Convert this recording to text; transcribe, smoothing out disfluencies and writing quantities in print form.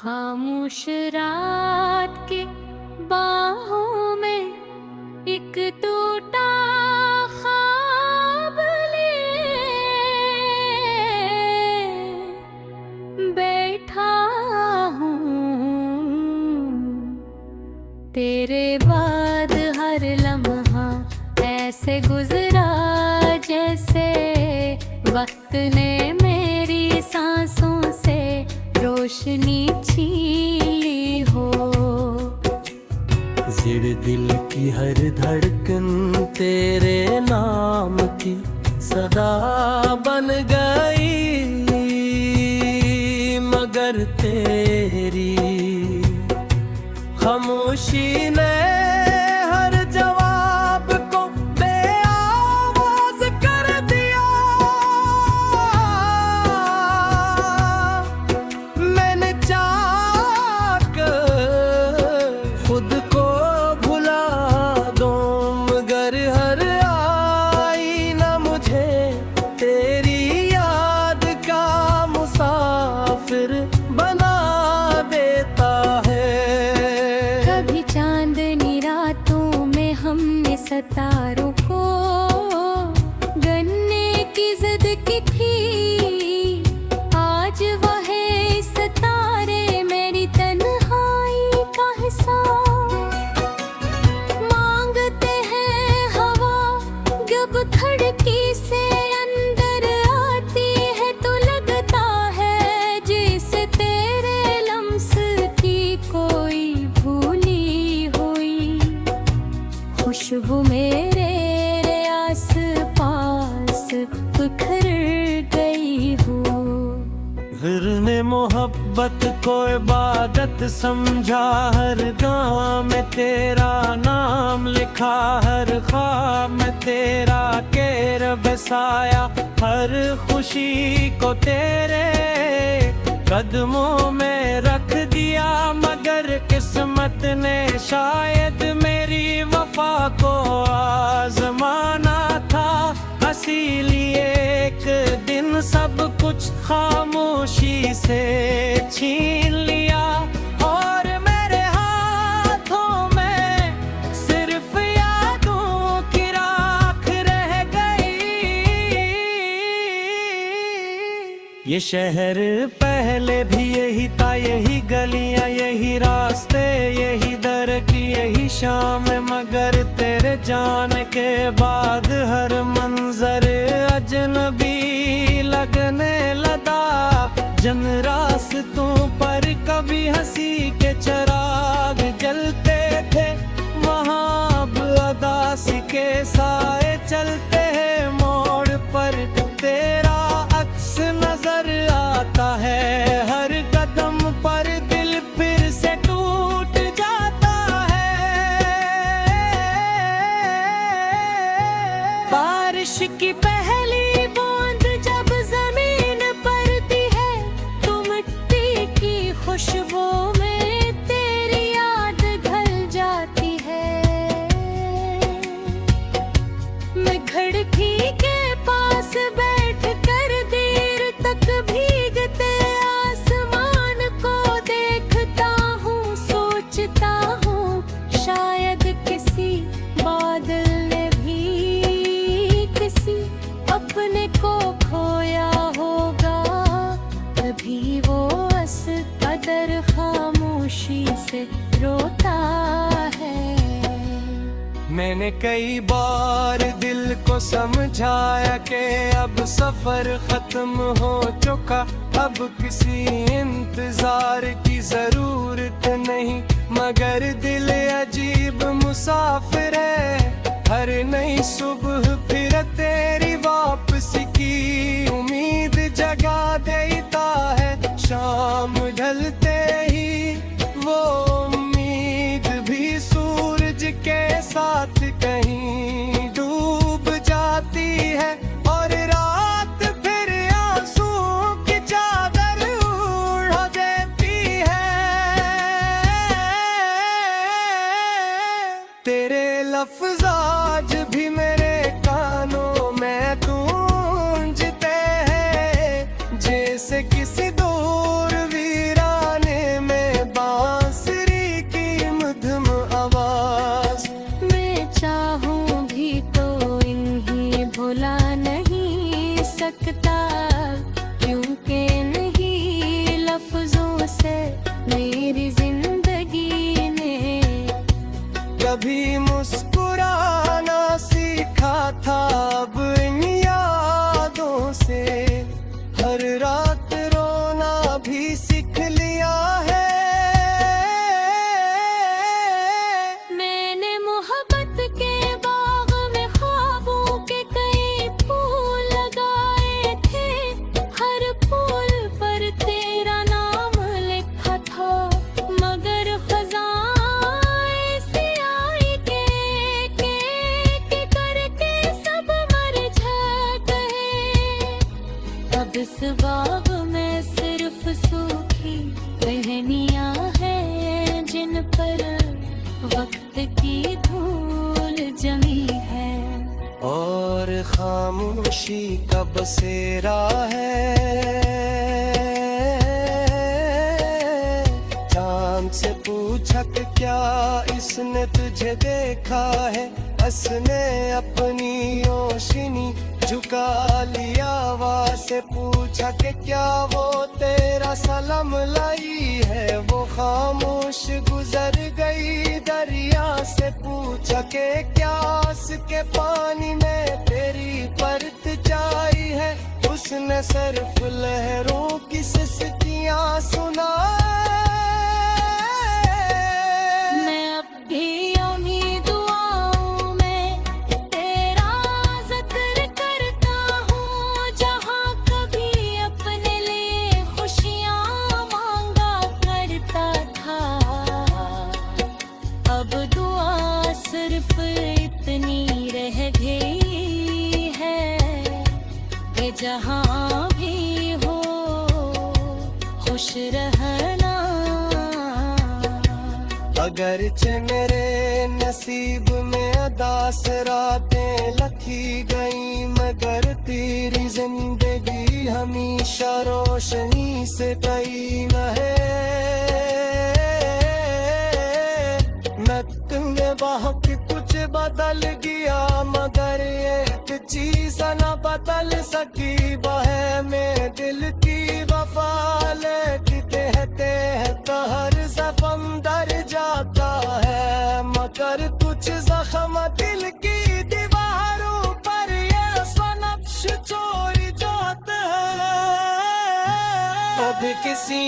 खामोश रात के बाहों में एक टूटा ख्वाब लिए बैठा हूँ। तेरे बाद हर लम्हा ऐसे गुजरा जैसे वक्त ने मेरी सांसों से रोशनी छीन ली हो। जिड़ दिल की हर धड़कन तेरे नाम की सदा बन गई, मगर तेरी खामोशी ने हर जवाब को बेआवाज कर दिया। मैंने चाहकर खुद को भुला दूं, मगर हर आईना मुझे तेरी याद का मुसाफिर बना देता है। कभी चांदनी रातों में हमने सितारों को गन्ने की जिद की थी, आज वह सितारे मेरी तन्हाई का हिस्सा मांगते हैं। हवा जब खिड़की से अंदर आती है तो लगता है जैसे तेरे लम्स की कोई भूली हुई खुशबू मेरे आस पास बिखर गई हो। फिर ने मोहब्बत को इबादत समझा, हर गाँव में तेरा नाम लिखा, हर ख्वाब में तेरा केर बसाया, हर खुशी को तेरे कदमों में रख दिया। मगर किस्मत ने शायद मेरी वफा को आजमाना था, इसीलिए एक दिन सब कुछ खामोशी से छीन लिया। और मेरे हाथों में सिर्फ यादों की राख रह गई। ये शहर पहले भी यही था, यही गलियां, यही रास्ते, यही दर की यही शाम, मगर तेरे जाने के बाद हर मंजर अजनबी लगने लगा। जन रास्तों पर कभी हंसी के चिराग जलते थे, वहाँ अब उदासी के साए चलते हैं। मोड़ पर तेरा अक्स नजर आता है, हर कदम पर दिल फिर से टूट जाता है। बारिश की पहली बूंद जब जमीन पड़ती है तो मिट्टी की खुशबू में तेरी याद घल जाती है। मैं खिड़की के पास बैठ कर देर तक भीगते आसमान को देखता हूँ, सोचता हूँ शायद किसी बादल ने भी किसी अपने को खोया होगा, तभी वो इस कदर खामोशी से रोता है। मैंने कई बार दिल को समझाया कि अब सफर खत्म हो चुका, अब किसी इंतजार की जरूरत नहीं, मगर दिल अजीब मुसाफिर है। हर नई सुबह फिर तेरी वापसी की उम्मीद जगा देता है। शाम ढलते ही वो उम्मीद भी सूरज के साथ कहीं डूब जाती है, और रात फिर आंसुओं की चादर ओढ़ देती है। तेरे लफ्ज़ आज भी मेरे कानों में गूंजते हैं, जैसे किसी दूर वीरान पर वक्त की धूल जमी है। और खामोशी का बसेरा है। चांद से पूछा कि क्या इसने तुझे देखा है, उसने अपनी रोशनी झुका लिया। हवा से पूछा कि क्या वो तेरा सलाम लाई है, वो खामोश गुजर गई। दरिया से पूछा कि क्या उसके पानी में तेरी परत छाई है, उसने सिर्फ लहरों की सिसकियां सुनाई। मैं अब भी उन्हीं दुआओं में तेरा जिक्र करता हूँ, जहाँ कभी अपने लिए खुशियाँ मांगा करता था। अब दुआ सिर्फ इतनी रह गई है कि जहाँ भी हो खुश रहना। अगरचे मेरे नसीब में अदास रातें लिखी गई, मगर तेरी जिंदगी हमेशा रोशनी से कई न है। मैं तुमने बहुत कुछ बदल गया, मगर एक चीज न बदल सकी, वह में दिल की वफा। लेते हैं तो हर जख्म दर जाता है, मगर कुछ जख्म दिल की दीवारों पर ये सनक्श चोरी जाता है। कभी किसी